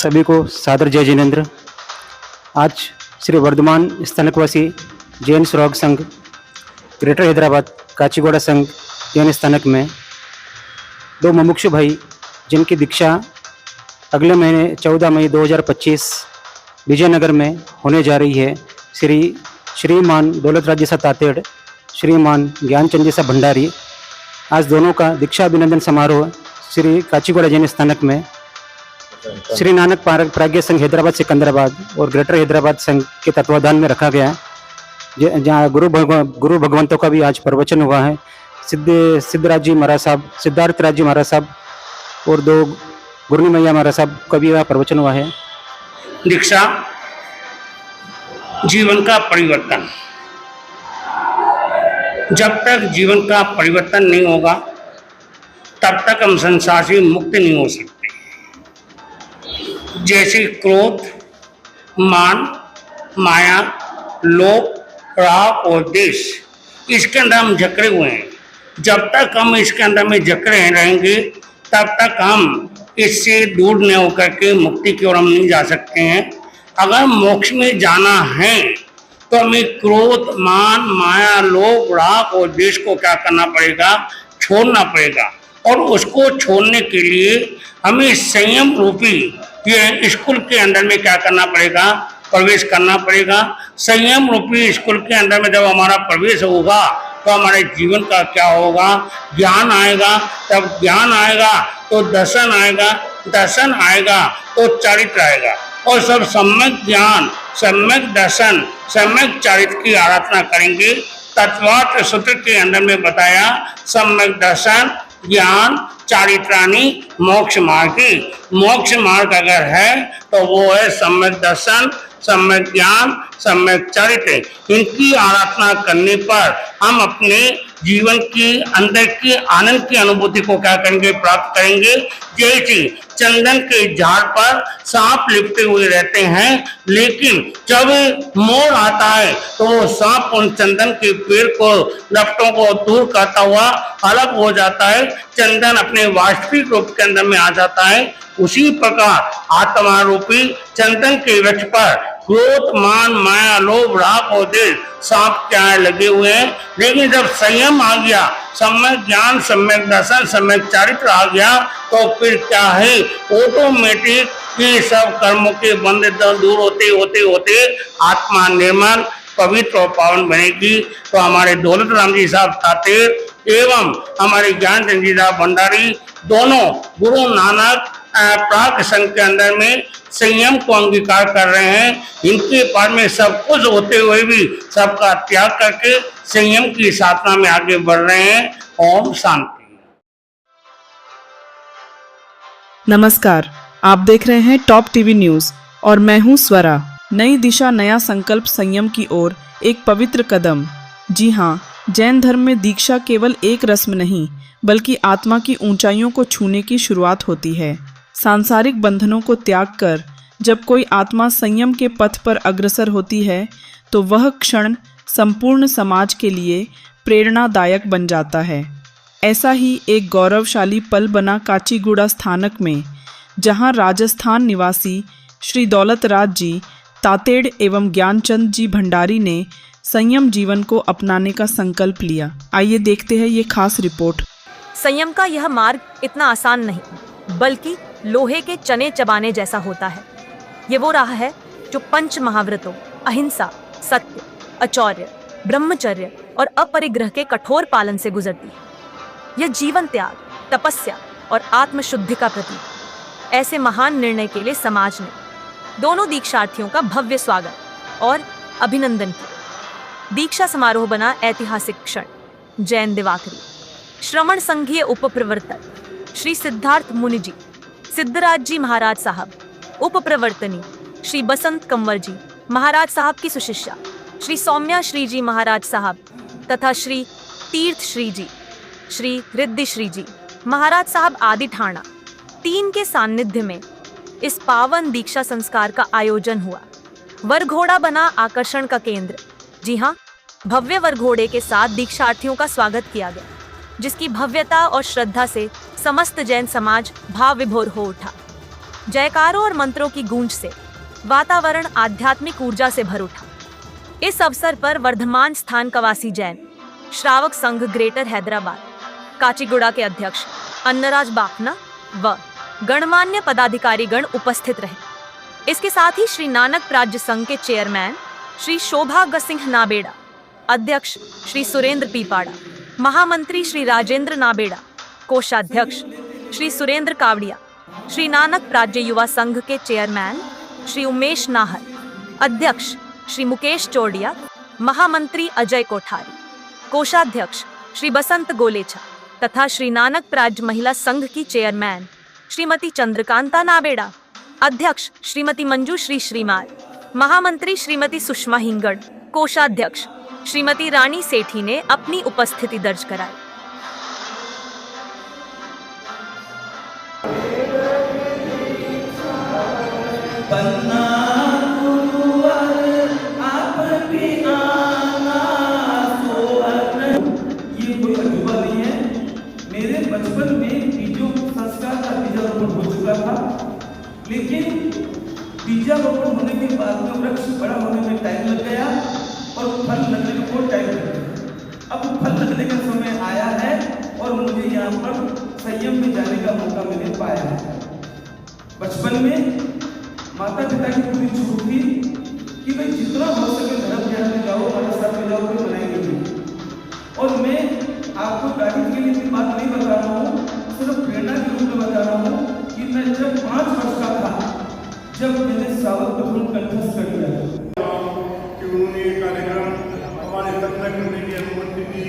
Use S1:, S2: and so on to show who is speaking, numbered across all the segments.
S1: सभी को सादर जय जिनेन्द्र। आज श्री वर्धमान स्थानकवासी जैन सुराग संघ ग्रेटर हैदराबाद काचीगौड़ा संघ जैन स्थानक में दो मुमुक्षु भाई जिनकी दीक्षा अगले महीने 14 मई 2025 विजयनगर में होने जा रही है, श्रीमान दौलत राज जैसा तातेड़, श्रीमान ज्ञानचंद जैसा भंडारी। आज दोनों का दीक्षा अभिनंदन समारोह श्री काचीगौड़ा जैन स्थानक में श्री नानक प्राज्ञ संघ हैदराबाद सिकंदराबाद और ग्रेटर हैदराबाद संघ के तत्वाधान में रखा गया है, जहाँ गुरु भगवंतों का भी आज प्रवचन हुआ है। सिद्धराज जी महाराज साहब, सिद्धार्थ राज जी महाराज साहब और दो गुरनी मैया महाराज साहब का भी यहाँ प्रवचन हुआ है।
S2: दीक्षा जीवन का परिवर्तन। जब तक जीवन का परिवर्तन नहीं होगा तब तक हम संसार से मुक्त नहीं हो सकते। जैसे क्रोध, मान, माया, लोभ, राग और द्वेष, इसके अंदर हम जकड़े हुए हैं। जब तक हम इसके अंदर में जकड़े रहेंगे तब तक हम इससे दूर न होकर के मुक्ति की ओर हम नहीं जा सकते हैं। अगर मोक्ष में जाना है तो हमें क्रोध, मान, माया, लोभ, राग और द्वेष को क्या करना पड़ेगा? छोड़ना पड़ेगा। और उसको छोड़ने के लिए हमें संयम रूपी ये स्कूल के अंदर में क्या करना पड़ेगा? प्रवेश करना पड़ेगा। संयम रूपी स्कूल के अंदर में जब हमारा प्रवेश होगा तो हमारे जीवन का क्या होगा? ज्ञान आएगा। तब ज्ञान आएगा तो दर्शन आएगा, दर्शन आएगा तो चरित्र आएगा। और सब सम्यक ज्ञान, सम्यक दर्शन, सम्यक चरित्र की आराधना करेंगे। तत्वार्थ सूत्र के अंदर में बताया सम्यक दर्शन, ज्ञान, चारित्राणी मोक्ष मार्ग। मोक्ष मार्ग अगर है तो वो है सम्यक दर्शन, सम्यक ज्ञान, सम्यक चरित्र। इनकी आराधना करने पर हम अपने जीवन की अंदर की आनंद की अनुभूति को क्या करेंगे? प्राप्त करेंगे। जैसे चंदन के झाड़ पर सांप लिपटे हुए रहते हैं, लेकिन जब मोर आता है तो वो सांप उन चंदन के पेड़ को, लपटों को दूर करता हुआ अलग हो जाता है। चंदन अपने वास्तविक रूप के अंदर में आ जाता है। उसी प्रकार आत्मा रूपी चंदन के वृक्ष पर क्रोध, मान, माया, लोभ, राग और द्वेष सांप क्या है लगे हुए हैं। लेकिन जब संयम आ गया, सम्यक ज्ञान, सम्यक दर्शन, सम्यक चरित्र आ गया तो फिर क्या है? ऑटोमेटिक ये सब कर्मों के बंध दूर होते होते होते आत्मा निर्मल, पवित्र और पावन बनेगी। तो हमारे दौलत राम जी साहब तातेड़ एवं हमारे ज्ञानचंद जी साहब भंडारी दोनों गुरु नानक प्राज्ञ संघ के अंदर में संयम को अंगीकार कर रहे हैं। इनके पास में सब कुछ होते हुए भी सबका त्याग करके संयम की साधना में आगे बढ़ रहे हैं। ओम शांति।
S3: नमस्कार, आप देख रहे हैं टॉप टीवी न्यूज और मैं हूं स्वरा। नई दिशा, नया संकल्प, संयम की ओर एक पवित्र कदम। जी हाँ, जैन धर्म में दीक्षा केवल एक रस्म नहीं बल्कि आत्मा की ऊंचाइयों को छूने की शुरुआत होती है। सांसारिक बंधनों को त्याग कर जब कोई आत्मा संयम के पथ पर अग्रसर होती है तो वह क्षण संपूर्ण समाज के लिए प्रेरणादायक बन जाता है। ऐसा ही एक गौरवशाली पल बना काचीगुड़ा स्थानक में, जहां राजस्थान निवासी श्री दौलत राज जी तातेड़ एवं ज्ञानचंद जी भंडारी ने संयम जीवन को अपनाने का संकल्प लिया। आइए देखते हैं ये खास रिपोर्ट।
S4: संयम का यह मार्ग इतना आसान नहीं बल्कि लोहे के चने चबाने जैसा होता है। ये वो राह है जो पंच महाव्रतों, अहिंसा, सत्य, अचौर्य, ब्रह्मचर्य और अपरिग्रह के कठोर पालन से गुजरती है। यह जीवन त्याग, तपस्या और आत्मशुद्धि का प्रतीक। ऐसे महान निर्णय के लिए समाज ने दोनों दीक्षार्थियों का भव्य स्वागत और अभिनंदन किया। दीक्षा समारोह बना ऐतिहासिक क्षण। जैन दिवाकरी, श्रमण संघीय उपप्रवर्तक श्री सिद्धार्थ मुनि जी, सिद्धराज जी महाराज साहब, उपप्रवर्तनी श्री बसंत कंवर जी महाराज साहब की सुशिष्या श्री सौम्या श्री जी महाराज साहब तथा श्री तीर्थ श्री जी, श्री रिद्धि श्री जी महाराज साहब आदि ठाणा तीन के सानिध्य में इस पावन दीक्षा संस्कार का आयोजन हुआ। वरघोड़ा बना आकर्षण का केंद्र। जी हाँ, भव्य वरघोड़े के साथ दीक्षार्थियों का स्वागत किया गया, जिसकी भव्यता और श्रद्धा से समस्त जैन समाज भाव विभोर हो उठा। जयकारों और मंत्रों की गूंज से वातावरण आध्यात्मिक ऊर्जा से भर उठा। इस अवसर पर वर्धमान स्थान कवासी जैन श्रावक संघ ग्रेटर हैदराबाद काचीगुड़ा के अध्यक्ष अन्नराज बाफना व गणमान्य पदाधिकारीगण उपस्थित रहे। इसके साथ ही श्री नानक प्राज्य संघ के चेयरमैन श्री शोभा सिंह नाबेड़ा, अध्यक्ष श्री सुरेंद्र पीपाड़ा, महामंत्री श्री राजेंद्र नाबेड़ा, कोषाध्यक्ष श्री सुरेंद्र कावड़िया, श्री नानक प्राज्य युवा संघ के चेयरमैन श्री उमेश नाहर, अध्यक्ष श्री मुकेश चोरडिया, महामंत्री अजय कोठारी, कोषाध्यक्ष श्री बसंत गोलेछा तथा श्री नानक प्राज्य महिला संघ की चेयरमैन श्रीमती चंद्रकांता नाबेड़ा, अध्यक्ष श्रीमती मंजू श्री श्रीमाल, महामंत्री श्रीमती सुषमा हिंगड़, कोषाध्यक्ष श्रीमती रानी सेठी ने अपनी उपस्थिति दर्ज कराई।
S5: ये कोई अजूबा नहीं है। मेरे बचपन में बीजों संस्कार का बीजारोपण हो चुका था, लेकिन बीजारोपण होने के बाद में वृक्ष बड़ा होने में टाइम लग गया और फल लगने में बहुत टाइम लग गया। अब फल लगने का समय आया है और मुझे यहाँ पर संयम में जाने का मौका मैंने पाया है। बचपन में माता पिता की पूरी छूट थी कि भाई जितना हो सके धर्म ज्ञान में जाओ, हमारे साथ में जाओ, कोई मनाएंगे नहीं। और मैं आपको तारीफ के लिए भी बात नहीं बता रहा हूँ, सिर्फ प्रेरणा के रूप में बता रहा हूँ कि मैं जब 5 वर्ष का था, जब मैंने श्रावक को कंठस्थ कर दिया
S6: कि उन्होंने ये कार्यक्रम हमारे तक में करने की अनुमति दी।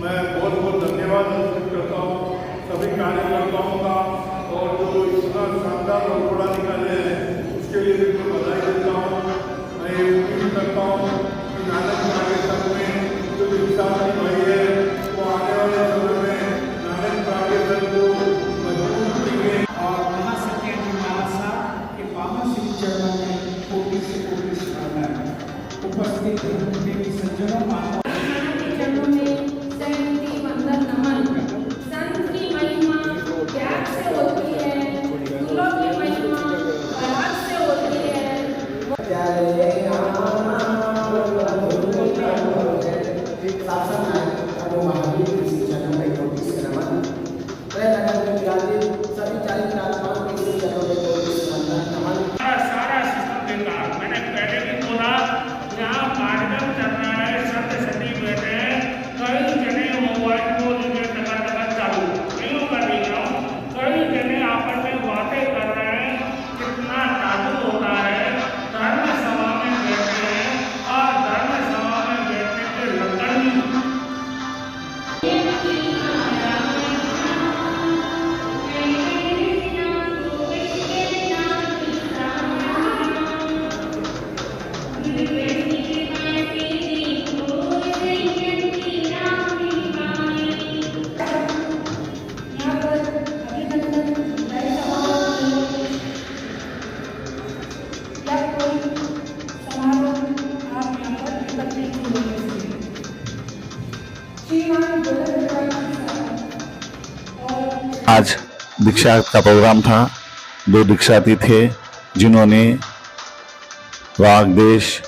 S6: मैं बहुत बहुत धन्यवाद अर्पित करता हूँ सभी कार्यकर्ताओं का, और जो इतना शानदार और बड़ा निकाले हैं उसके लिए भी मैं बधाई देता हूँ। मैं ये उम्मीद करता हूँ कि नानक प्राज्य संघ में जो दीक्षार्थी भाई है वो आने वाले समय में नानक प्राज्य संघ को मजबूत करेंगे।
S7: और महासत्य की महासा के पावन श्री चरणों में कोटि से कोटि शरणागत उपस्थित देवी सज्जनों माता
S8: चरणों में सैनिकी वंदन नमन। संत की महिमा त्याग से होती है, फूलों की महिमा पराग से होती है।
S2: सारा सिस्टम बेकार। मैंने पहले भी बोला, यहाँ कार्यक्रम चल रहा है, सत्य सती बैठे हैं, कई जने मोबाइल को लेकर टका चालू नहीं कर रही हूँ, कई जने आपस में बातें कर रहे हैं। कितना ताजुब होता है, धर्म सभा में बैठे हैं और धर्म सभा में बैठने के लक्षण
S6: आज दीक्षा का प्रोग्राम था। 2 दीक्षार्थी थे जिन्होंने राग, देश,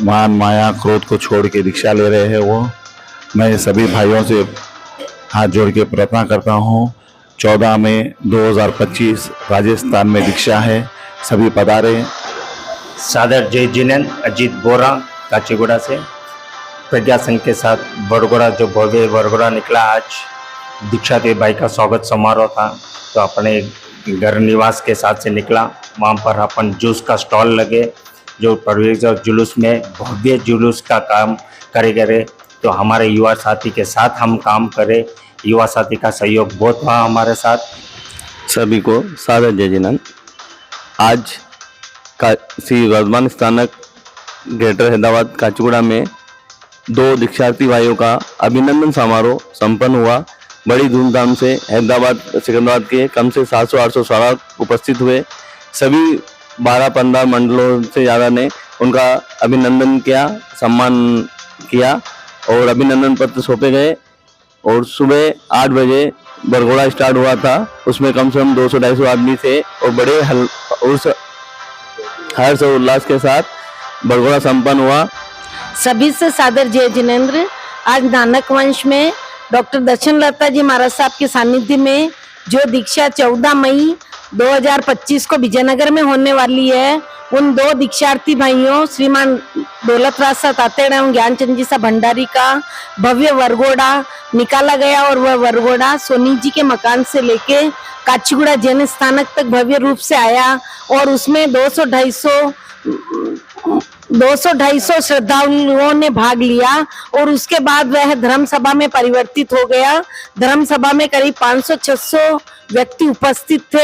S6: मान, माया, क्रोध को छोड़ के दीक्षा ले रहे हैं। वो मैं सभी भाइयों से हाथ जोड़ के प्रार्थना करता हूँ। 14 मई 2025 राजस्थान में दीक्षा है, सभी पधारे।
S9: सादर जय जिनेन्द्र, अजीत बोरा काचीगुड़ा से प्रज्ञा संघ के साथ बड़गोड़ा जो भव्य बड़गोड़ा निकला। आज दीक्षार्थी भाई का स्वागत समारोह था, तो अपने घर निवास के साथ से निकला। वहाँ पर अपन जूस का स्टॉल लगे, जो परवेज और जुलूस में भव्य जुलूस का काम करे। तो हमारे युवा साथी के साथ हम काम करें, युवा साथी का सहयोग बहुत हुआ हमारे साथ।
S10: सभी को सादर जय जिनेन्द्र। आज का श्री वर्धमान स्थानक ग्रेटर हैदराबाद काचीगुड़ा में 2 दीक्षार्थी भाइयों का अभिनंदन समारोह संपन्न हुआ। बड़ी धूमधाम से हैदराबाद सिकंदराबाद के कम से 700-800 श्रावक उपस्थित हुए। सभी 12-15 मंडलों से ज़्यादा ने उनका अभिनंदन किया, सम्मान किया और अभिनंदन पत्र सौंपे गए। और सुबह 8 बजे बरघोड़ा स्टार्ट हुआ था, उसमें कम से कम 200-250 आदमी थे और बड़े हर्ष और उल्लास के साथ बरघोड़ा संपन्न हुआ।
S11: सभी से सादर जय जिनेंद्र। आज नानक वंश में डॉक्टर दर्शन लता जी महाराज साहब के सानिध्य में जो दीक्षा 14 मई 2025 को विजयनगर में होने वाली है, उन दो दीक्षार्थी भाइयों श्रीमान दौलत राज सा तातेड़ एवं ज्ञानचंद जी सा भंडारी का भव्य वरघोड़ा निकाला गया और वह वरघोड़ा सोनी जी के मकान से लेके काचीगुड़ा जैन स्थानक तक भव्य रूप से आया और उसमें 200-250 श्रद्धालुओं ने भाग लिया और उसके बाद वह धर्म सभा में परिवर्तित हो गया। धर्म सभा में करीब 500-600 व्यक्ति उपस्थित थे।